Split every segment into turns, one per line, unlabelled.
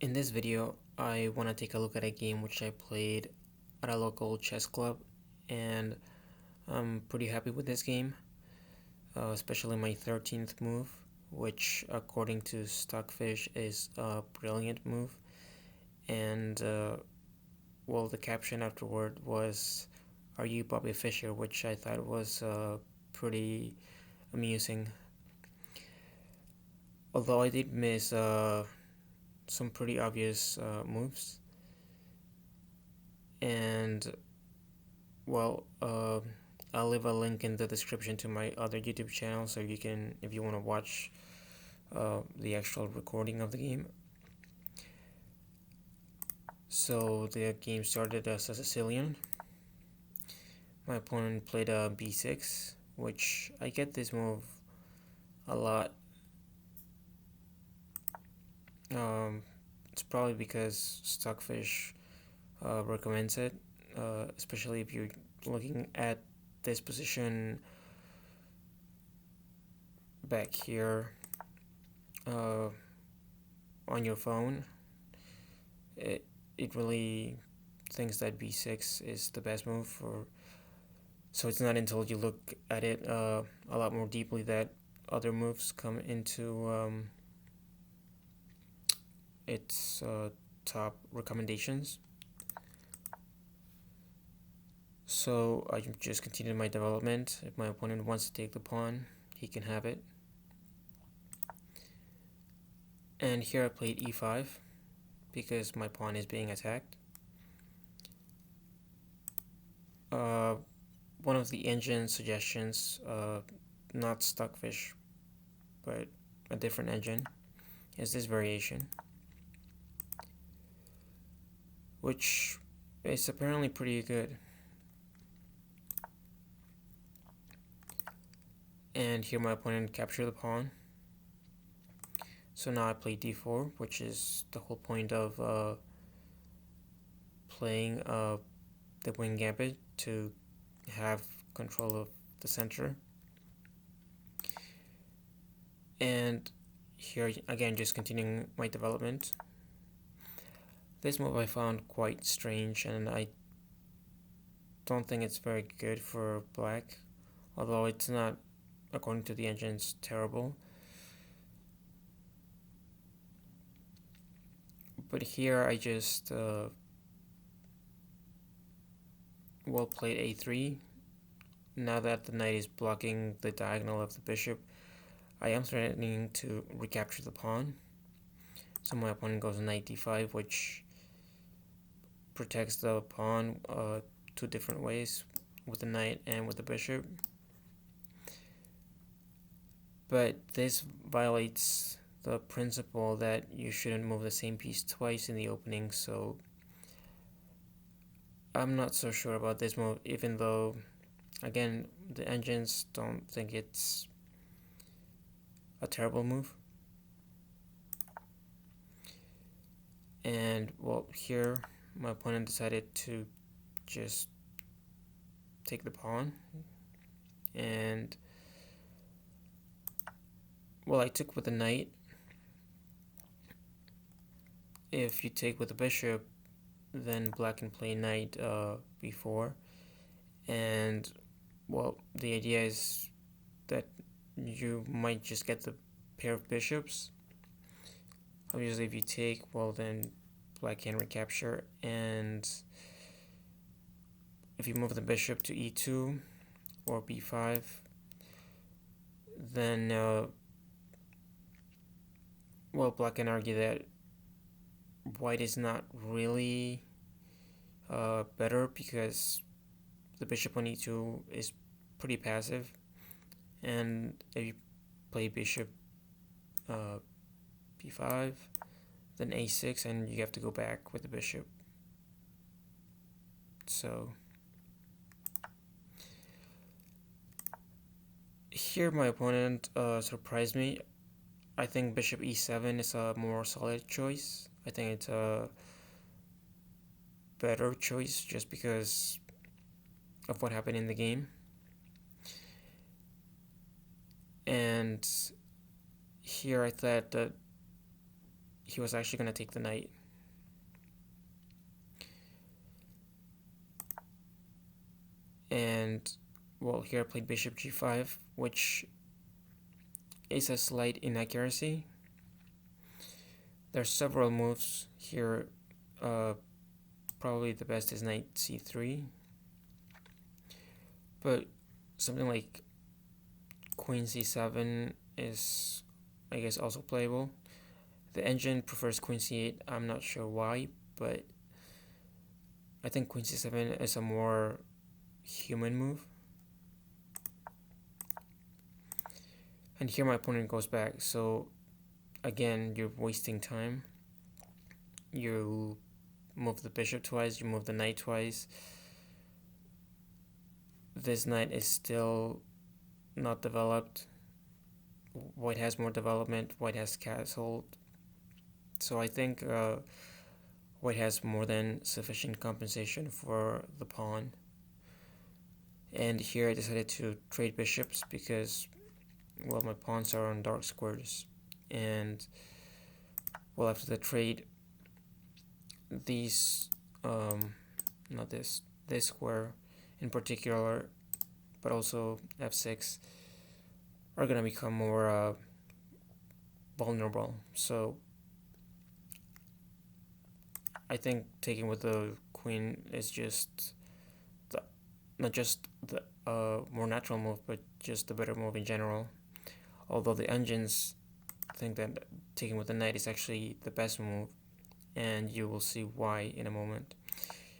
In this video, I want to take a look at a game which I played at a local chess club, and I'm pretty happy with this game, especially my 13th move, which according to Stockfish is a brilliant move. And well, the caption afterward was, "Are you Bobby Fischer?" which I thought was pretty amusing. Although I did miss some pretty obvious moves. And well, I'll leave a link in the description to my other YouTube channel, so you can, if you want to watch the actual recording of the game. So the game started as a Sicilian. My opponent played a b6, which I get this move a lot. It's probably because Stockfish recommends it, especially if you're looking at this position back here on your phone. It really thinks that b6 is the best move for. So it's not until you look at it a lot more deeply that other moves come into its top recommendations. So I just continued my development. If my opponent wants to take the pawn, he can have it. And here I played e5 because my pawn is being attacked. One of the engine suggestions, not Stockfish, but a different engine, is this variation, which is apparently pretty good. And here my opponent captured the pawn. So now I play d4, which is the whole point of playing the wing gambit, to have control of the center. And here again, just continuing my development. This move I found quite strange, and I don't think it's very good for black, although it's not, according to the engines, terrible. But here I just well played a3. Now that the knight is blocking the diagonal of the bishop, I am threatening to recapture the pawn. So my opponent goes knight d5, which protects the pawn two different ways, with the knight and with the bishop. But this violates the principle that you shouldn't move the same piece twice in the opening, so I'm not so sure about this move, even though, again, the engines don't think it's a terrible move. And well, here my opponent decided to just take the pawn, and well, I took with the knight. If you take with the bishop, then black can play knight b4, and well, the idea is that you might just get the pair of bishops. Obviously, if you take, well, then black can recapture, and if you move the bishop to e2 or b5, then well, black can argue that white is not really better, because the bishop on e2 is pretty passive, and if you play bishop b5, then a6, and you have to go back with the bishop. So here my opponent surprised me. I think bishop e7 is a more solid choice. I think it's a better choice just because of what happened in the game. And here I thought that he was actually going to take the knight. And, well, here I played bishop g5, which is a slight inaccuracy. There's several moves here. Probably the best is knight c3. But something like queen c7 is, I guess, also playable. The engine prefers queen c8. I'm not sure why, but I think queen c7 is a more human move. And here my opponent goes back, so again, you're wasting time. You move the bishop twice, you move the knight twice. This knight is still not developed. White has more development, white has castled. So I think white has more than sufficient compensation for the pawn. And here I decided to trade bishops because, well, my pawns are on dark squares. And, well, after the trade, these, not this square in particular, but also f6, are going to become more vulnerable. So I think taking with the queen is just not just the more natural move, but just the better move in general. Although the engines think that taking with the knight is actually the best move, and you will see why in a moment.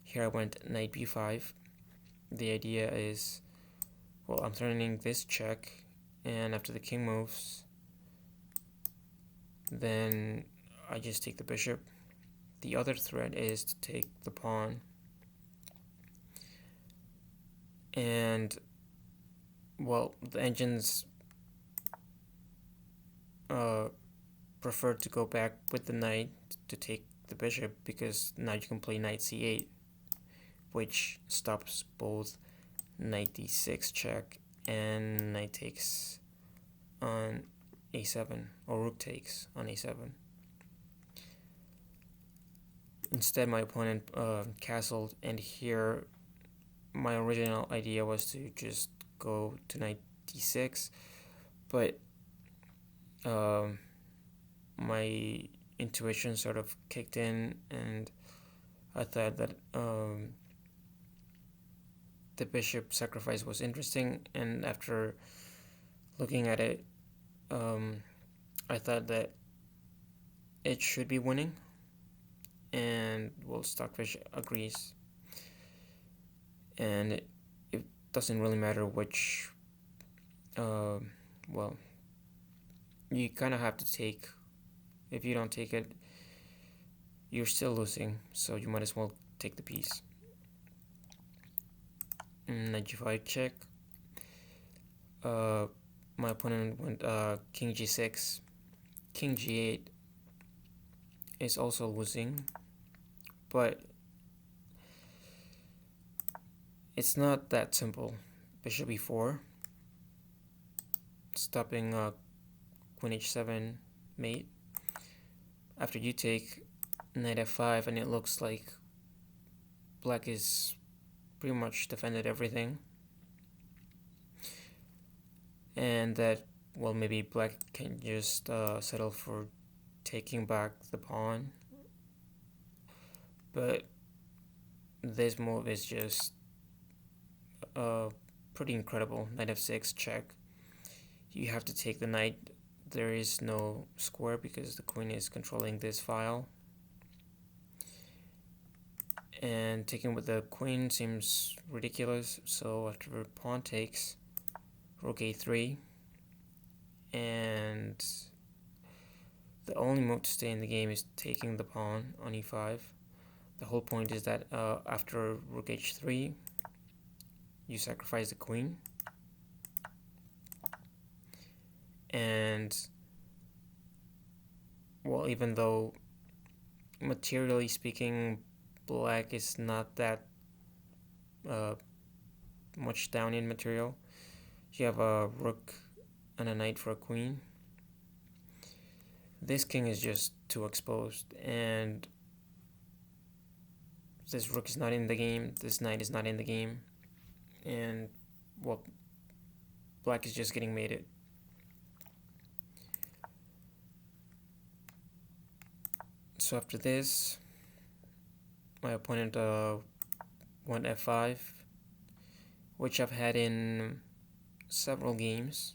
Here I went knight b5. The idea is, well, I'm threatening this check, and after the king moves, then I just take the bishop. The other threat is to take the pawn. And, well, the engines prefer to go back with the knight to take the bishop, because now you can play knight c8, which stops both knight d6 check and knight takes on a7, or rook takes on a7. Instead, my opponent castled, and here my original idea was to just go to knight d6, but my intuition sort of kicked in, and I thought that the bishop sacrifice was interesting, and after looking at it, I thought that it should be winning, and, well, Stockfish agrees. And it doesn't really matter which, well, you kind of have to take. If you don't take it, you're still losing, so you might as well take the piece. Knight g5 check. My opponent went king g6. King g8 is also losing, but it's not that simple. Bishop e4, stopping queen h7 mate. After you take knight f5, and it looks like black is pretty much defended everything, and that, well, maybe black can just settle for taking back the pawn. But this move is just pretty incredible. Knight f6 check. You have to take the knight. There is no square because the queen is controlling this file. And taking with the queen seems ridiculous, so after pawn takes, rook a3, and the only move to stay in the game is taking the pawn on e5. The whole point is that after rook h3, you sacrifice the queen, and, well, even though materially speaking black is not that much down in material, you have a rook and a knight for a queen. This king is just too exposed, and this rook is not in the game, this knight is not in the game, and, well, black is just getting mated. So after this, my opponent won f5, which I've had in several games.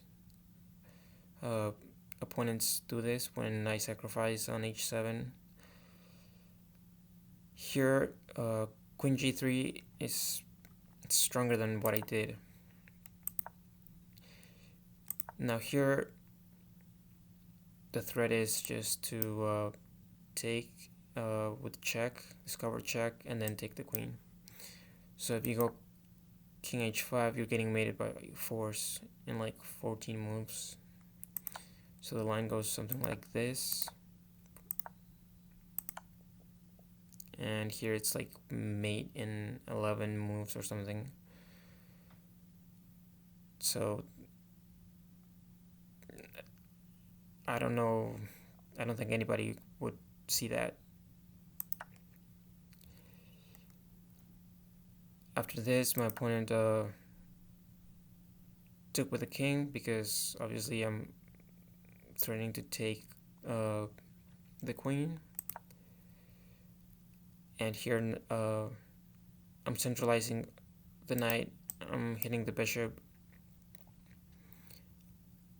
Opponents do this when I sacrifice on h7. Here, queen g3 is stronger than what I did. Now here, the threat is just to take with check, discover check, and then take the queen. So if you go king h5, you're getting mated by force in like 14 moves. So the line goes something like this. And here it's like mate in 11 moves or something. So I don't know, I don't think anybody would see that. After this, my opponent took with the king because obviously I'm threatening to take the queen. And here I'm centralizing the knight, I'm hitting the bishop.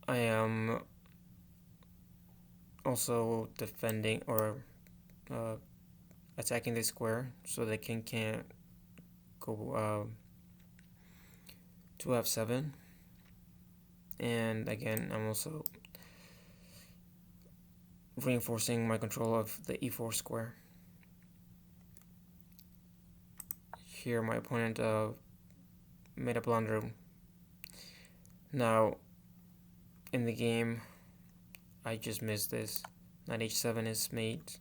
I am also defending or attacking the square so the king can't go to f7. And again, I'm also reinforcing my control of the e4 square. Here my opponent made a blunder. Now in the game I just missed this. Knight h7 is mate,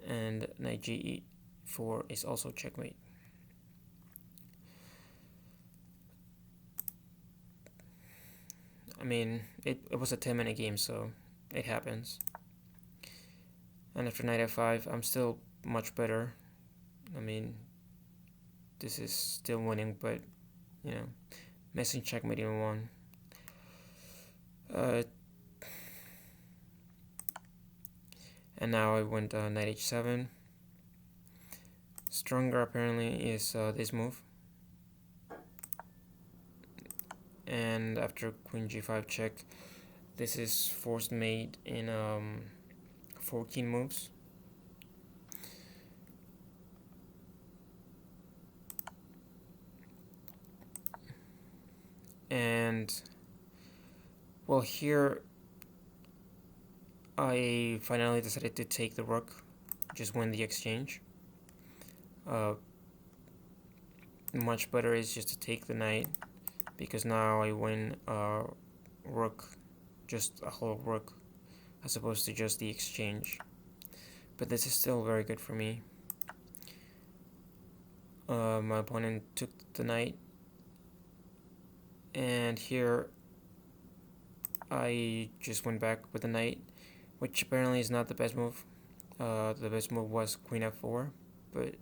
and knight g4 is also checkmate. I mean, it was a 10-minute game, so it happens. And after knight f5, I'm still much better. I mean, this is still winning, but, you know, missing checkmate in one. And now I went knight h7. Stronger apparently is this move. And after queen g5 check, this is forced mate in 14 moves. And well, here I finally decided to take the rook, just win the exchange. Much better is just to take the knight, because now I win rook, just a whole rook, as opposed to just the exchange. But this is still very good for me. My opponent took the knight, and here I just went back with the knight, which apparently is not the best move. The best move was queen f4, but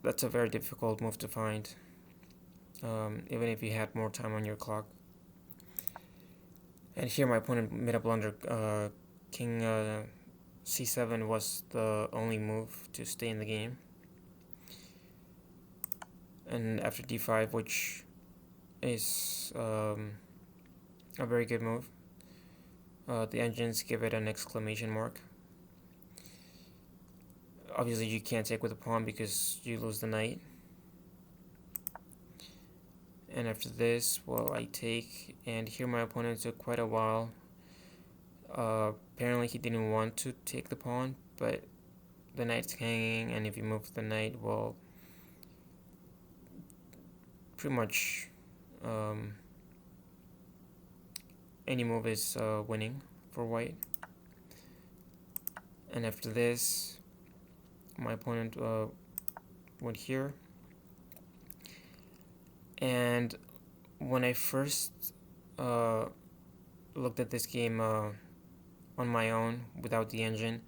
that's a very difficult move to find, even if you had more time on your clock. And here my opponent made a blunder. King c7 was the only move to stay in the game. And after d5, which is a very good move, the engines give it an exclamation mark. Obviously you can't take with a pawn because you lose the knight. And after this, well, I take, and here my opponent took quite a while. Apparently he didn't want to take the pawn, but the knight's hanging, and if you move the knight, well, pretty much any move is winning for white. And after this, my opponent went here, and when I first looked at this game on my own without the engine,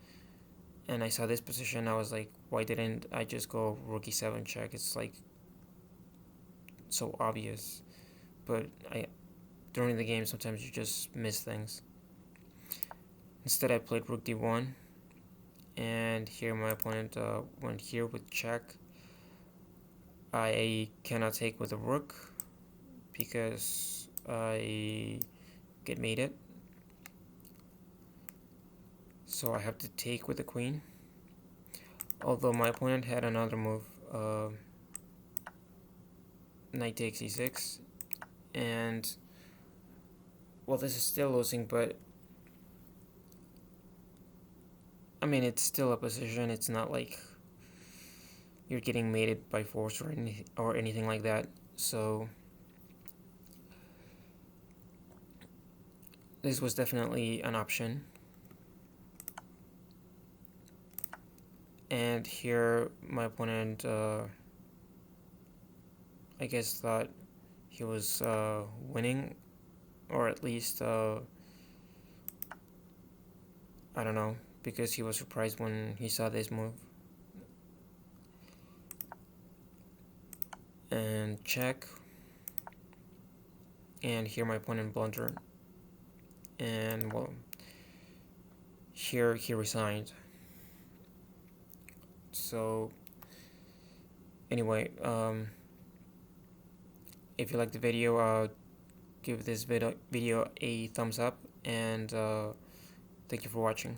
and I saw this position. I was like, why didn't I just go rook e7 check? It's like so obvious. But during the game, sometimes you just miss things. Instead, I played rook d1, and here my opponent went here with check. I cannot take with a rook because I get mated. So I have to take with the queen. Although my opponent had another move, knight takes e6, and well, this is still losing, but I mean, it's still a position. It's not like you're getting mated by force or anything like that. So this was definitely an option. And here my opponent, I guess, thought he was winning, or at least I don't know, because he was surprised when he saw this move. And check, and here my opponent blundered, and well, here he resigned. So anyway, if you like the video, give this video a thumbs up, and thank you for watching.